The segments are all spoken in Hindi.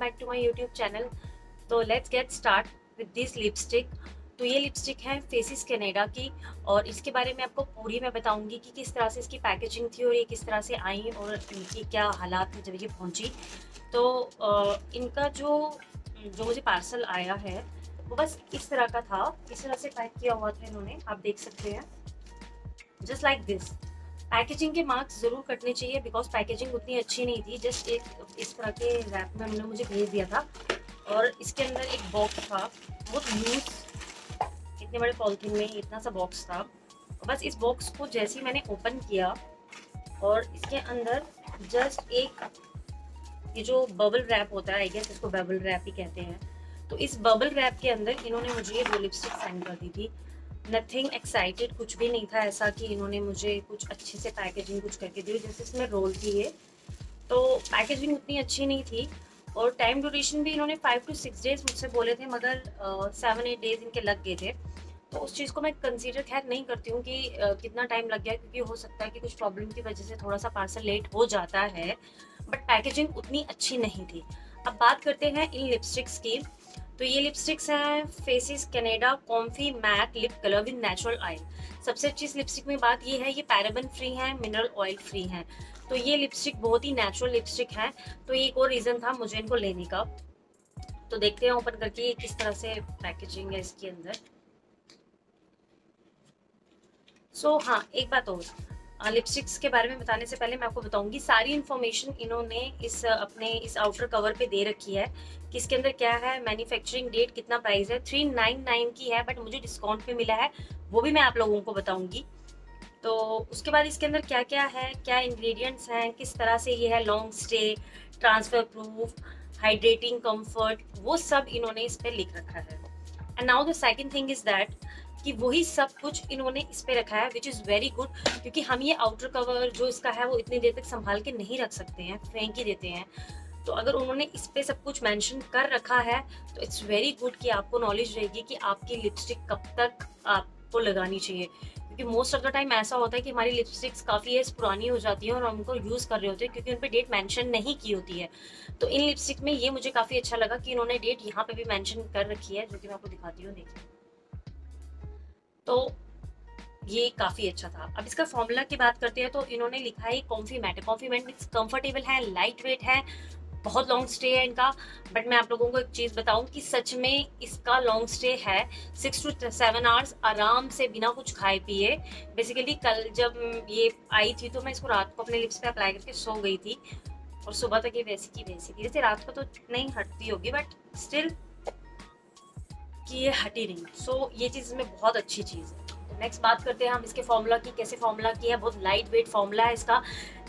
Back to my YouTube channel. So let's get start with this lipstick. तो ये लिपस्टिक है फेसिस कनाडा की, और इसके बारे में आपको पूरी मैं बताऊंगी कि किस तरह से इसकी पैकेजिंग थी और ये किस तरह से आई और इनकी क्या हालात थे जब ये पहुंची। तो इनका जो जो मुझे पार्सल आया है वो बस इस तरह का था, इस तरह से पैक किया हुआ था इन्होंने, आप देख सकते हैं जस्ट लाइक दिस। पैकेजिंग के मार्क्स जरूर कटने चाहिए बिकॉज पैकेजिंग उतनी अच्छी नहीं थी। जस्ट एक इस तरह के रैप में उन्होंने मुझे भेज दिया था और इसके अंदर एक बॉक्स था, बहुत यूज, इतने बड़े पॉलिथीन में इतना सा बॉक्स था। बस इस बॉक्स को जैसे ही मैंने ओपन किया और इसके अंदर जस्ट एक ये जो बबल रैप होता है, आई गेस इसको बबल रैप ही कहते हैं, तो इस बबल रैप के अंदर इन्होंने मुझे ये 2 लिपस्टिक सेंड कर दी थी। नथिंग एक्साइटेड, कुछ भी नहीं था ऐसा कि इन्होंने मुझे कुछ अच्छे से पैकेजिंग कुछ करके दी, जैसे इसमें रोल थी ये, तो पैकेजिंग उतनी अच्छी नहीं थी। और टाइम ड्यूरेशन भी इन्होंने 5 to 6 डेज मुझसे बोले थे, मगर 7-8 डेज इनके लग गए थे। तो उस चीज़ को मैं कंसीडर खैर नहीं करती हूँ कि कितना टाइम लग गया, क्योंकि हो सकता है कि कुछ प्रॉब्लम की वजह से थोड़ा सा पार्सल लेट हो जाता है, बट पैकेजिंग उतनी अच्छी नहीं थी। अब बात करते हैं इन लिपस्टिक्स की। तो ये लिपस्टिक्स हैं faces Canada comfy mat lip colour with natural oil. सबसे अच्छी इस लिपस्टिक में बात ये है, ये पैराबन फ्री है, मिनरल ऑयल फ्री है। तो ये लिपस्टिक बहुत ही नेचुरल लिपस्टिक है, तो ये एक और रीज़न था मुझे इनको लेने का। तो देखते हैं ओपन करके ये किस तरह से पैकेजिंग है इसके अंदर। हाँ, एक बात और, लिपस्टिक्स के बारे में बताने से पहले मैं आपको बताऊंगी सारी इन्फॉर्मेशन इन्होंने इस अपने इस आउटर कवर पे दे रखी है कि इसके अंदर क्या है, मैन्युफैक्चरिंग डेट, कितना प्राइस है। 399 की है, बट मुझे डिस्काउंट पे मिला है, वो भी मैं आप लोगों को बताऊंगी। तो उसके बाद इसके अंदर क्या क्या है, क्या इंग्रेडिएंट्स हैं, किस तरह से ये है, long stay, transfer proof, hydrating, comfort, वो सब इन्होंने इस पे लिख रखा है। And now the second thing is that कि वही सब कुछ इन्होंने इस पे रखा है, विच इज़ वेरी गुड, क्योंकि हम ये आउटर कवर जो इसका है वो इतनी देर तक संभाल के नहीं रख सकते हैं, फेंक ही देते हैं। तो अगर उन्होंने इस पे सब कुछ मेंशन कर रखा है तो इट्स वेरी गुड कि आपको नॉलेज रहेगी कि आपकी लिपस्टिक कब तक आपको लगानी चाहिए, क्योंकि मोस्ट ऑफ द टाइम ऐसा होता है कि हमारी लिपस्टिक्स काफ़ी एज पुरानी हो जाती है और हम उनको यूज़ कर रहे होते हैं क्योंकि उन पर डेट मेंशन नहीं की होती है। तो इन लिपस्टिक में ये मुझे काफ़ी अच्छा लगा कि इन्होंने डेट यहाँ पे भी मेंशन कर रखी है, जो कि मैं आपको दिखाती हूँ, देखिए। तो ये काफ़ी अच्छा था। अब इसका फॉर्मूला की बात करते हैं तो इन्होंने लिखा है comfy mat. Comfy mat means comfortable है, लाइट वेट है, बहुत लॉन्ग स्टे है इनका। बट मैं आप लोगों को एक चीज़ बताऊं कि सच में इसका लॉन्ग स्टे है, 6 to 7 आवर्स आराम से बिना कुछ खाए पिए। बेसिकली कल जब ये आई थी तो मैं इसको रात को अपने लिप्स पे अप्लाई करके सो गई थी और सुबह तक ये वैसी की वैसी थी। वैसे रात को तो नहीं हटती होगी, बट स्टिल कि ये हटी नहीं। ये चीज़ में बहुत अच्छी चीज़ है। नेक्स्ट बात करते हैं हम इसके फॉर्मूला की, कैसे फॉर्मूला की है। बहुत लाइट वेट फॉर्मूला है इसका,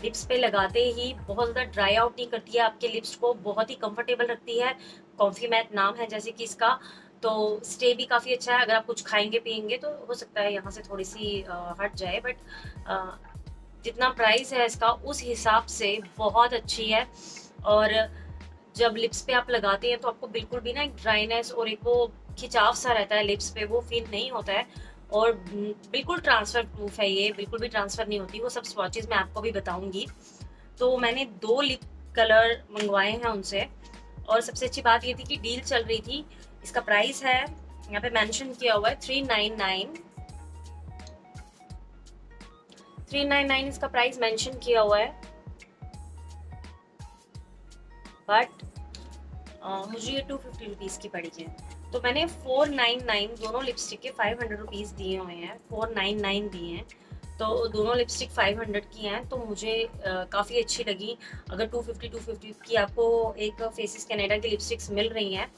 लिप्स पे लगाते ही बहुत ज़्यादा ड्राई आउट नहीं करती है आपके लिप्स को, बहुत ही कंफर्टेबल रखती है। कॉम्फी मैट नाम है जैसे कि इसका, तो स्टे भी काफ़ी अच्छा है। अगर आप कुछ खाएंगे पियेंगे तो हो सकता है यहाँ से थोड़ी सी हट जाए, बट जितना प्राइस है इसका उस हिसाब से बहुत अच्छी है। और जब लिप्स पे आप लगाते हैं तो आपको बिल्कुल भी ना एक ड्राइनेस और एक वो खिंचाव सा रहता है लिप्स पे, वो फील नहीं होता है। और बिल्कुल ट्रांसफर प्रूफ है ये, बिल्कुल भी ट्रांसफर नहीं होती, वो सब स्वॉचेस मैं आपको भी बताऊंगी। तो मैंने 2 लिप कलर मंगवाए हैं उनसे, और सबसे अच्छी बात ये थी कि डील चल रही थी। इसका प्राइस है यहाँ पे मेंशन किया हुआ है 399 इसका प्राइस मेंशन किया हुआ है, बट मुझे ये 250 रुपीज़ की पड़ी है। तो मैंने 499 दोनों लिपस्टिक के 500 रुपीज़ दिए हुए हैं, 499 दिए हैं। तो दोनों लिपस्टिक 500 की हैं, तो मुझे काफ़ी अच्छी लगी। अगर 250 की आपको एक फेसिस कनाडा की लिपस्टिक्स मिल रही हैं,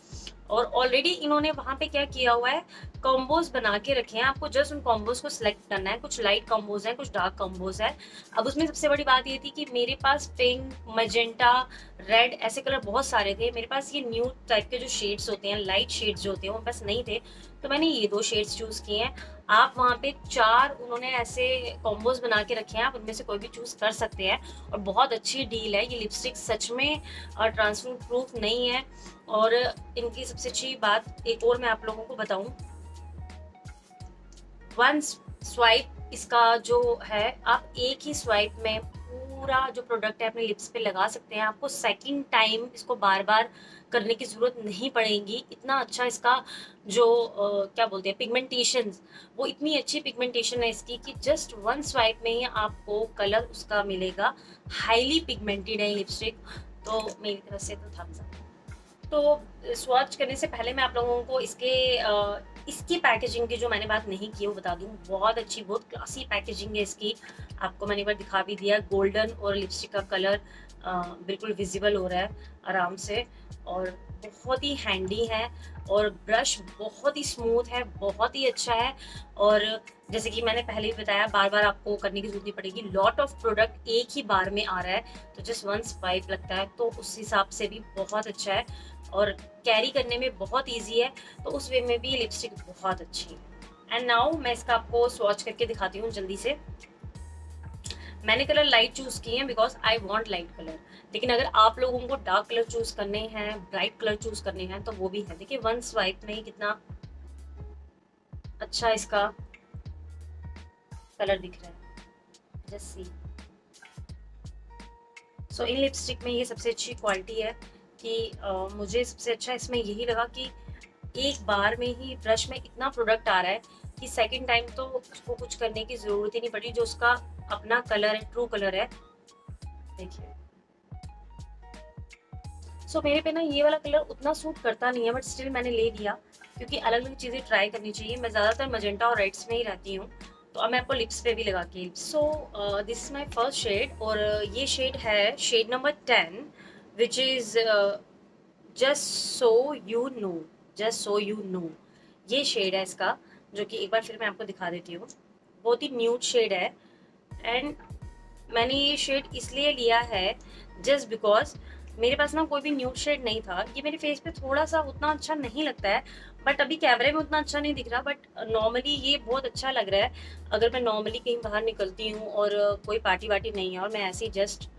और ऑलरेडी इन्होंने वहाँ पे क्या किया हुआ है, कॉम्बोज बना के रखे हैं, आपको जस्ट उन कॉम्बोज को सिलेक्ट करना है। कुछ लाइट कॉम्बोज हैं, कुछ डार्क कॉम्बोज है। अब उसमें सबसे बड़ी बात ये थी कि मेरे पास पिंक, मजेंटा, रेड ऐसे कलर बहुत सारे थे। मेरे पास ये न्यू टाइप के जो शेड्स होते हैं, लाइट शेड्स जो होते हैं, वो बस नहीं थे, तो मैंने ये 2 शेड्स चूज किए हैं। आप वहाँ पे 4 उन्होंने ऐसे कॉम्बोज बना के रखे हैं, आप उनमें से कोई भी चूज कर सकते हैं। और बहुत अच्छी डील है, ये लिपस्टिक सच में ट्रांसफर प्रूफ नहीं है। और इनकी सबसे अच्छी बात एक और मैं आप लोगों को बताऊं, 1 स्वाइप इसका जो है, आप एक ही स्वाइप में पूरा जो प्रोडक्ट है अपने लिप्स पे लगा सकते हैं। आपको सेकंड टाइम इसको बार बार करने की ज़रूरत नहीं पड़ेगी। इतना अच्छा इसका जो क्या बोलते हैं पिगमेंटेशन, वो इतनी अच्छी पिगमेंटेशन है इसकी कि जस्ट वन स्वाइप में ही आपको कलर उसका मिलेगा। हाईली पिगमेंटेड है लिपस्टिक, तो मेरी तरफ से तो थम्स अप। तो स्वॉच करने से पहले मैं आप लोगों को इसकी पैकेजिंग की जो मैंने बात नहीं की वो बता दूं। बहुत अच्छी, बहुत क्लासी पैकेजिंग है इसकी। आपको मैंने एक बार दिखा भी दिया। गोल्डन और लिपस्टिक का कलर बिल्कुल विजिबल हो रहा है आराम से, और बहुत ही हैंडी है, और ब्रश बहुत ही स्मूथ है, बहुत ही अच्छा है। और जैसे कि मैंने पहले भी बताया, बार बार आपको करने की जरूरत नहीं पड़ेगी। लॉट ऑफ प्रोडक्ट एक ही बार में आ रहा है, तो जस्ट वन स्वाइप लगता है, तो उस हिसाब से भी बहुत अच्छा है और कैरी करने में बहुत ईजी है। तो उस वे में भी ये लिपस्टिक बहुत अच्छी है। एंड नाउ मैं इसका आपको स्वॉच करके दिखाती हूँ जल्दी से। मैंने कलर लाइट चूज किए हैं because I want light colour, लेकिन अगर आप लोगों को डार्क कलर चूज करने हैं, ब्राइट कलर चूज करने हैं, तो वो भी है। देखिए वन स्वाइप में ही कितना अच्छा इसका कलर दिख रहा है। Just see. सो इन लिपस्टिक में ये सबसे अच्छी क्वालिटी है कि मुझे सबसे अच्छा इसमें यही लगा कि एक बार में ही ब्रश में इतना प्रोडक्ट आ रहा है कि सेकंड टाइम तो उसको कुछ करने की जरूरत ही नहीं पड़ी। जो उसका अपना कलर है, ट्रू कलर है, देखिए। सो मेरे पे ना ये वाला कलर उतना सूट करता नहीं है, बट स्टिल मैंने ले लिया क्योंकि अलग अलग चीजें ट्राई करनी चाहिए। मैं ज्यादातर मजेंटा और रेड्स में ही रहती हूँ, तो अब मैं आपको लिप्स पे भी लगा के। So this is my first shade, और ये शेड है shade number 10, which is just so you know. Just so you know, ये शेड है इसका, जो कि एक बार फिर मैं आपको दिखा देती हूँ। बहुत ही न्यूड शेड है, एंड मैंने ये शेड इसलिए लिया है जस्ट बिकॉज मेरे पास ना कोई भी न्यूड शेड नहीं था। ये मेरे फेस पे थोड़ा सा उतना अच्छा नहीं लगता है, बट अभी कैमरे में उतना अच्छा नहीं दिख रहा, बट नॉर्मली ये बहुत अच्छा लग रहा है। अगर मैं नॉर्मली कहीं बाहर निकलती हूँ और कोई पार्टी वार्टी नहीं है और मैं ऐसे ही जस्ट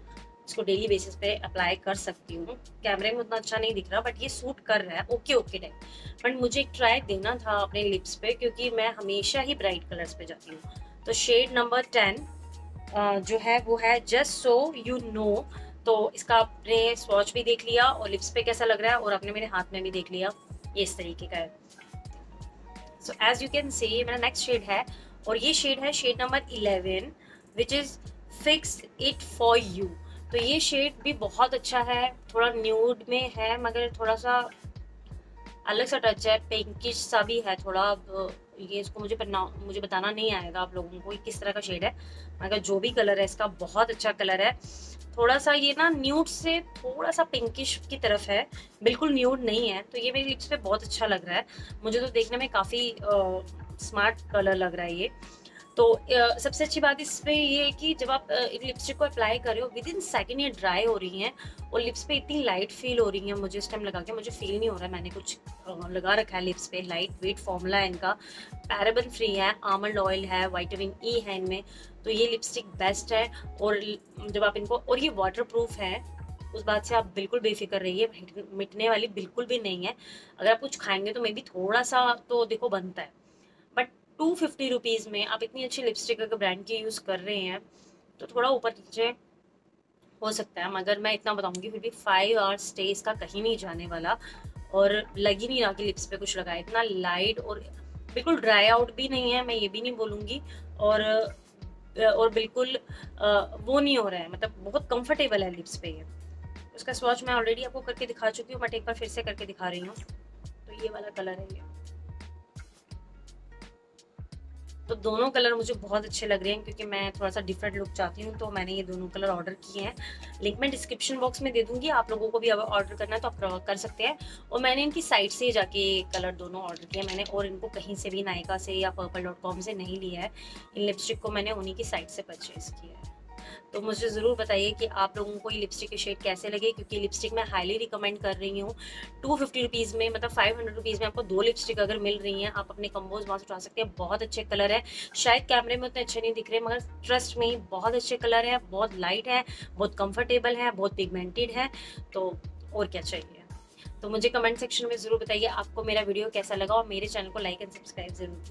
इसको डेली बेसिस पे अप्लाई कर सकती हूँ। कैमरे में उतना अच्छा नहीं दिख रहा, बट ये सूट कर रहा है ओके ओके टाइप। बट मुझे एक ट्राई देना था अपने लिप्स पे, क्योंकि मैं हमेशा ही ब्राइट कलर्स पे जाती हूँ। तो शेड नंबर 10 जो है वो है जस्ट सो यू नो। तो इसका आपने स्वॉच भी देख लिया और लिप्स पे कैसा लग रहा है, और आपने मेरे हाथ में भी देख लिया, ये इस तरीके का है। So as you can see, ये मेरा नेक्स्ट शेड है, और ये शेड है shade number 11, which is fix it for you. तो ये शेड भी बहुत अच्छा है, थोड़ा न्यूड में है मगर थोड़ा सा अलग सा टच है, पिंकिश सा भी है थोड़ा। ये इसको मुझे बताना नहीं आएगा आप लोगों को किस तरह का शेड है, मगर जो भी कलर है इसका बहुत अच्छा कलर है। थोड़ा सा ये ना न्यूड से थोड़ा सा पिंकिश की तरफ है, बिल्कुल न्यूड नहीं है। तो ये मेरी लिप्स पे बहुत अच्छा लग रहा है, मुझे तो देखने में काफ़ी स्मार्ट कलर लग रहा है ये। तो सबसे अच्छी बात इस पे ये है कि जब आप लिपस्टिक को अप्लाई कर रहे हो, विद इन सेकेंड ये ड्राई हो रही हैं और लिप्स पे इतनी लाइट फील हो रही है। मुझे इस टाइम लगा के मुझे फील नहीं हो रहा है मैंने कुछ लगा रखा है लिप्स पे। लाइट वेट फॉर्मूला है इनका, पैराबन फ्री है, आमंड ऑयल है, विटामिन ई है इनमें। तो ये लिपस्टिक बेस्ट है, और जब आप इनको, और ये वाटर प्रूफ है, उस बात से आप बिल्कुल बेफिक्र रहिए, मिटने वाली बिल्कुल भी नहीं है। अगर आप कुछ खाएंगे तो मे बी थोड़ा सा तो देखो बनता है, बट 250 रुपीज़ में आप इतनी अच्छी लिपस्टिक अगर ब्रांड की यूज़ कर रहे हैं तो थोड़ा ऊपर नीचे हो सकता है, मगर मैं इतना बताऊंगी फिर भी 5 आवर्स स्टे इसका कहीं नहीं जाने वाला, और लग ही नहीं रहा कि लिप्स पे कुछ लगा है। इतना लाइट और बिल्कुल ड्राई आउट भी नहीं है, मैं ये भी नहीं बोलूँगी, और बिल्कुल वो नहीं हो रहा है, मतलब बहुत कंफर्टेबल है लिप्स पे ये। उसका स्वॉच मैं ऑलरेडी आपको करके दिखा चुकी हूँ, बट एक बार फिर से करके दिखा रही हूँ। तो ये वाला कलर है ये। तो दोनों कलर मुझे बहुत अच्छे लग रहे हैं, क्योंकि मैं थोड़ा सा डिफरेंट लुक चाहती हूँ, तो मैंने ये दोनों कलर ऑर्डर किए हैं। लिंक मैं डिस्क्रिप्शन बॉक्स में दे दूंगी, आप लोगों को भी अगर ऑर्डर करना है तो आप कर सकते हैं। और मैंने इनकी साइट से जाके कलर दोनों ऑर्डर किए मैंने, और इनको कहीं से भी नायका से या purple.com से नहीं लिया है। इन लिपस्टिक को मैंने उन्हीं की साइट से परचेज किया है। तो मुझे ज़रूर बताइए कि आप लोगों को ये लिपस्टिक के शेड कैसे लगे, क्योंकि लिपस्टिक मैं हाईली रिकमेंड कर रही हूँ। 250 रुपीज़ में, मतलब 500 रुपीज़ में आपको 2 लिपस्टिक अगर मिल रही हैं, आप अपने कम्बोज वहाँ से उठा सकते हैं। बहुत अच्छे कलर है, शायद कैमरे में उतने अच्छे नहीं दिख रहे, मगर ट्रस्ट में बहुत अच्छे कलर है, बहुत लाइट है, बहुत कंफर्टेबल है, बहुत पिगमेंटेड है। तो और क्या चाहिए। तो मुझे कमेंट सेक्शन में ज़रूर बताइए आपको मेरा वीडियो कैसा लगा, और मेरे चैनल को लाइक एंड सब्सक्राइब जरूर कीजिए।